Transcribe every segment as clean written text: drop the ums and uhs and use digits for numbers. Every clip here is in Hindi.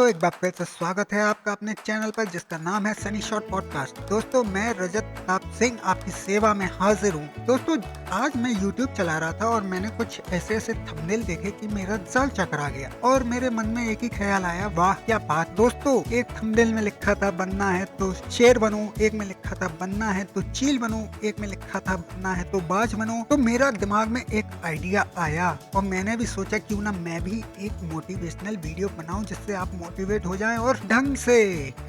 दोस्तों एक बार फिर से स्वागत है आपका अपने चैनल पर जिसका नाम है सनी शॉर्ट पॉडकास्ट। दोस्तों मैं रजत प्रताप सिंह आपकी सेवा में हाजिर हूँ। दोस्तों आज मैं YouTube चला रहा था और मैंने कुछ ऐसे थंबनेल देखे कि मेरा दिल चकरा गया और मेरे मन में एक ही ख्याल आया, वाह क्या बात। दोस्तों एक थंबनेल में लिखा था बनना है तो शेर बनो, एक में लिखा था बनना है तो चील बनो, एक में लिखा था बनना है तो बाज बनो। तो मेरा दिमाग में एक आइडिया आया और मैंने भी सोचा क्यों ना मैं भी एक मोटिवेशनल वीडियो बनाऊं जिससे आप मोटिवेट हो जाएं और ढंग से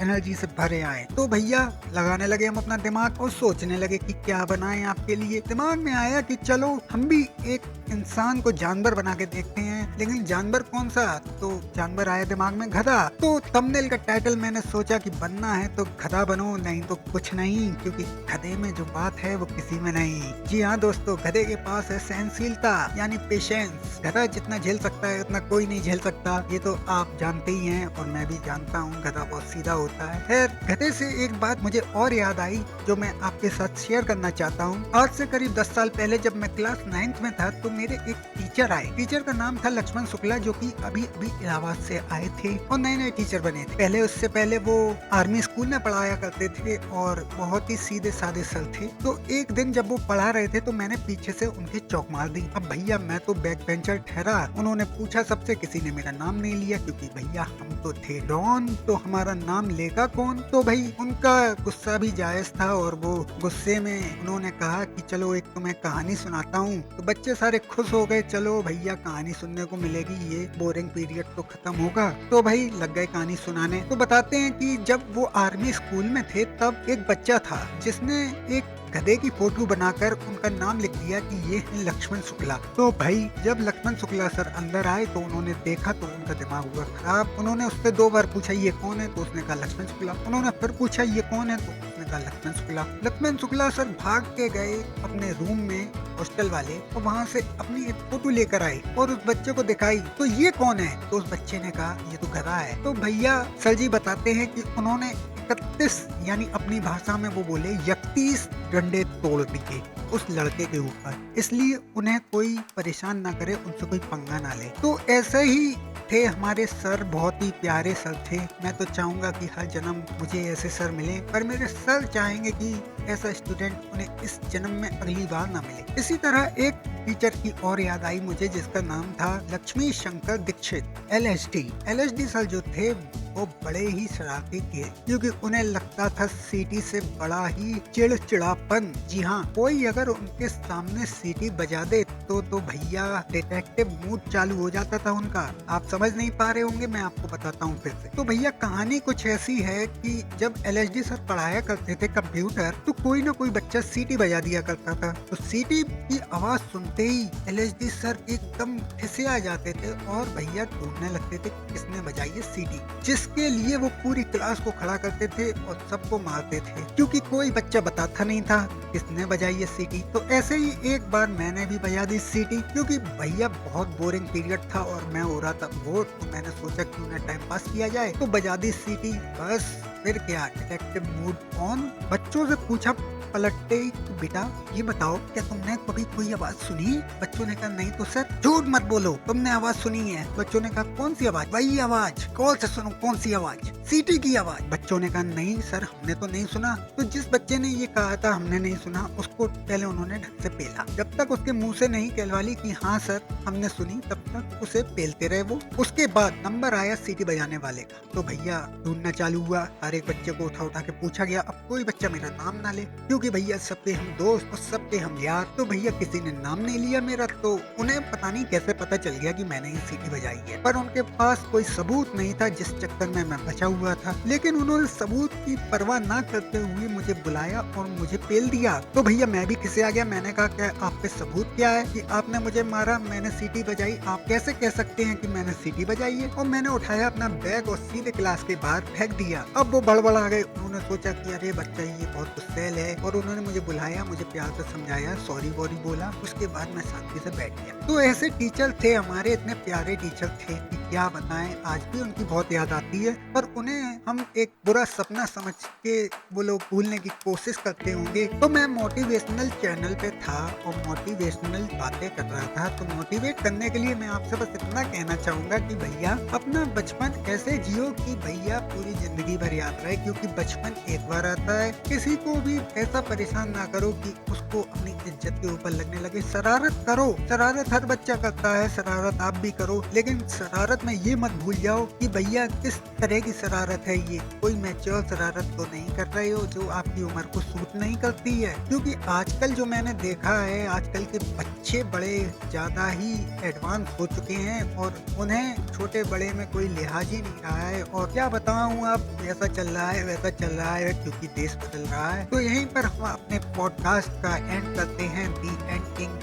एनर्जी से भरे आए। तो भैया लगाने लगे हम अपना दिमाग और सोचने लगे कि क्या बनाएं आपके लिए। दिमाग में आया कि चलो हम भी एक इंसान को जानवर बना के देखते हैं, लेकिन जानवर कौन सा? तो जानवर आया दिमाग में गधा। तो थंबनेल का टाइटल मैंने सोचा कि बनना है तो गधा बनो, नहीं तो कुछ नहीं, क्योंकि गधे में जो बात है वो किसी में नहीं। जी हाँ दोस्तों, गधे के पास है सहनशीलता यानी पेशेंस। गधा जितना झेल सकता है उतना कोई नहीं झेल सकता, ये तो आप जानते ही हैं और मैं भी जानता हूँ। गधा बहुत सीधा होता है। खैर गधे से एक बात मुझे और याद आई जो मैं आपके साथ शेयर करना चाहता हूँ। आज से करीब 10 साल पहले जब मैं क्लास 9th में था तो मेरे एक टीचर आए। टीचर का नाम था लक्ष्मण शुक्ला, जो कि अभी अभी इलाहाबाद से आए थे और नए नए टीचर बने थे। पहले उससे पहले वो आर्मी स्कूल में पढ़ाया करते थे और बहुत ही सीधे साधे सर थे। तो एक दिन जब वो पढ़ा रहे थे तो मैंने पीछे से उनकी चौक मार दी। अब भैया मैं तो बैक बेंचर ठहरा। उन्होंने पूछा सबसे, किसी ने मेरा नाम नहीं लिया क्योंकि भैया हम तो थे डॉन, तो हमारा नाम लेगा कौन? तो भाई उनका गुस्सा भी जायज था और वो गुस्से में उन्होंने कहा कि चलो एक तो मैं कहानी सुनाता हूँ। तो बच्चे सारे खुश हो गए, चलो भैया कहानी सुनने को मिलेगी, ये बोरिंग पीरियड तो खत्म होगा। तो भाई लग गए कहानी सुनाने। तो बताते हैं कि जब वो आर्मी स्कूल में थे तब एक बच्चा था जिसने एक गधे की फोटो बनाकर उनका नाम लिख दिया कि ये है लक्ष्मण शुक्ला। तो भाई जब लक्ष्मण शुक्ला सर अंदर आए तो उन्होंने देखा तो उनका दिमाग हुआ खराब। उन्होंने उससे 2 बार पूछा ये कौन है, तो उसने कहा लक्ष्मण शुक्ला। उन्होंने फिर पूछा ये कौन है, तो उसने कहा लक्ष्मण शुक्ला। लक्ष्मण शुक्ला सर भाग के गए अपने रूम में हॉस्टल वाले और वहाँ से अपनी एक फोटो लेकर आए और उस बच्चे को दिखाई। तो ये कौन है? तो उस बच्चे ने कहा ये तो गधा है। तो भैया सर जी बताते हैं कि उन्होंने 31 यानी अपनी भाषा में वो बोले 31 डंडे तोड़ दिए उस लड़के के ऊपर, इसलिए उन्हें कोई परेशान ना करे, उनसे कोई पंगा ना ले। तो ऐसे ही थे हमारे सर, बहुत ही प्यारे सर थे। मैं तो चाहूंगा कि हर जन्म मुझे ऐसे सर मिले, पर मेरे सर चाहेंगे कि ऐसा स्टूडेंट उन्हें इस जन्म में अगली बार ना मिले। इसी तरह एक टीचर की और याद आई मुझे जिसका नाम था लक्ष्मी शंकर दीक्षित, LSD सर जो थे वो बड़े ही शरारती थे क्योंकि उन्हें लगता था सीटी से बड़ा ही चिड़चिड़ापन। जी हाँ, कोई अगर उनके सामने सीटी बजा दे तो भैया डिटेक्टिव मूड चालू हो जाता था उनका। आप समझ नहीं पा रहे होंगे, मैं आपको बताता हूँ फिर से। तो भैया कहानी कुछ ऐसी है कि जब LSD सर पढ़ाया करते थे कंप्यूटर तो कोई ना कोई बच्चा सीटी बजा दिया करता था। तो सीटी की आवाज सुनते ही LSD सर एकदम ठिसिया जाते थे और भैया ढूंढने लगते थे किसने बजाई है सीटी, जिसके लिए वो पूरी क्लास को खड़ा करते थे और सबको मारते थे क्योंकि कोई बच्चा बताता नहीं था किसने बजाई है सीटी। तो ऐसे ही एक बार मैंने भी बजा दी सीटी क्योंकि भैया बहुत बोरिंग पीरियड था और मैं हो रहा था बोर। तो मैंने सोचा क्यों ना टाइम पास किया जाए, तो बजा दी सीटी। बस फिर क्या, डिटेक्टिव मूड ऑन। बच्चों से पूछा पलटते ही, तो बेटा ये बताओ क्या तुमने कभी कोई आवाज सुनी? बच्चों ने कहा नहीं। तो सर झूठ मत बोलो, तुमने आवाज सुनी है। बच्चों ने कहा कौन सी आवाज? वही आवाज। कौन से सुनो, कौन सी आवाज? सीटी की आवाज। बच्चों ने कहा नहीं सर हमने तो नहीं सुना। तो जिस बच्चे ने ये कहा था हमने नहीं सुना, उसको पहले उन्होंने ढंग से पेला। जब तक उसके मुंह से नहीं कहलवाली कि हाँ सर हमने सुनी, तब तक उसे पेलते रहे वो। उसके बाद नंबर आया सीटी बजाने वाले का। तो भैया ढूंढना चालू हुआ, हर एक बच्चे को उठा उठा के पूछा गया। अब कोई बच्चा मेरा नाम ना ले क्योंकि भैया सबके हम दोस्त और सबके हम यार। तो भैया किसी ने नाम नहीं लिया मेरा, तो उन्हें पता नहीं कैसे पता चल गया कि मैंने ही सीटी बजाई है। पर उनके पास कोई सबूत नहीं था जिस चक्कर में मैं बचा हुआ था। लेकिन उन्होंने सबूत की परवाह ना करते हुए मुझे बुलाया और मुझे पेल दिया। तो भैया मैं भी खिसे आ गया। मैंने कहा क्या आप पे सबूत क्या है कि आपने मुझे मारा, मैंने सीटी बजाई? आप कैसे कह सकते हैं कि मैंने सीटी बजाई है? और मैंने उठाया अपना बैग और सीधे क्लास के बाहर फेंक दिया। अब वो बड़बड़ा गए। उन्होंने सोचा कि अरे बच्चा ये बहुत गुस्सैल है और उन्होंने मुझे बुलाया, मुझे प्यार से समझाया, सॉरी वॉरी बोला। उसके बाद मैं शांति से बैठ गया। तो ऐसे टीचर थे हमारे, इतने प्यारे टीचर थे कि क्या बताएं, आज भी उनकी बहुत याद आती है। पर उन्हें हम एक बुरा सपना समझ के वो लोग भूलने की कोशिश करते होंगे। तो मैं मोटिवेशनल चैनल पे था और मोटिवेशनल बातें कर रहा था। तो मोटिवेट करने के लिए मैं आपसे बस इतना कहना चाहूंगा कि भैया अपना बचपन ऐसे जियो कि भैया पूरी जिंदगी भर याद रहे, क्योंकि बचपन एक बार आता है। किसी को भी ऐसा परेशान ना करो कि उसको अपनी इज्जत के ऊपर लगने लगे। शरारत करो, शरारत हर बच्चा करता है, शरारत आप भी करो, लेकिन शरारत में ये मत भूल जाओ कि भैया किस तरह की शरारत है ये। कोई मैच्योर शरारत तो नहीं कर रहे हो जो आपकी उम्र को सूट नहीं करती है। क्योंकि आजकल जो मैंने देखा है, आजकल के बच्चे बड़े ज्यादा ही एडवांस हो चुके हैं और उन्हें छोटे बड़े में कोई लिहाज ही नहीं रहा है। और क्या बताऊं, अब ऐसा चल रहा है वैसा चल रहा है क्योंकि देश बदल रहा है। तो यहीं पर हम अपने पॉडकास्ट का एंड करते हैं, दी एंड किंग।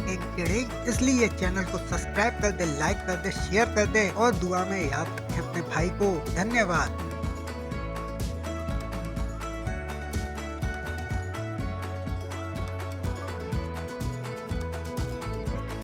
इसलिए चैनल को सब्सक्राइब कर दे, लाइक कर दे, शेयर कर दे और दुआ में याद रखें अपने भाई को। धन्यवाद।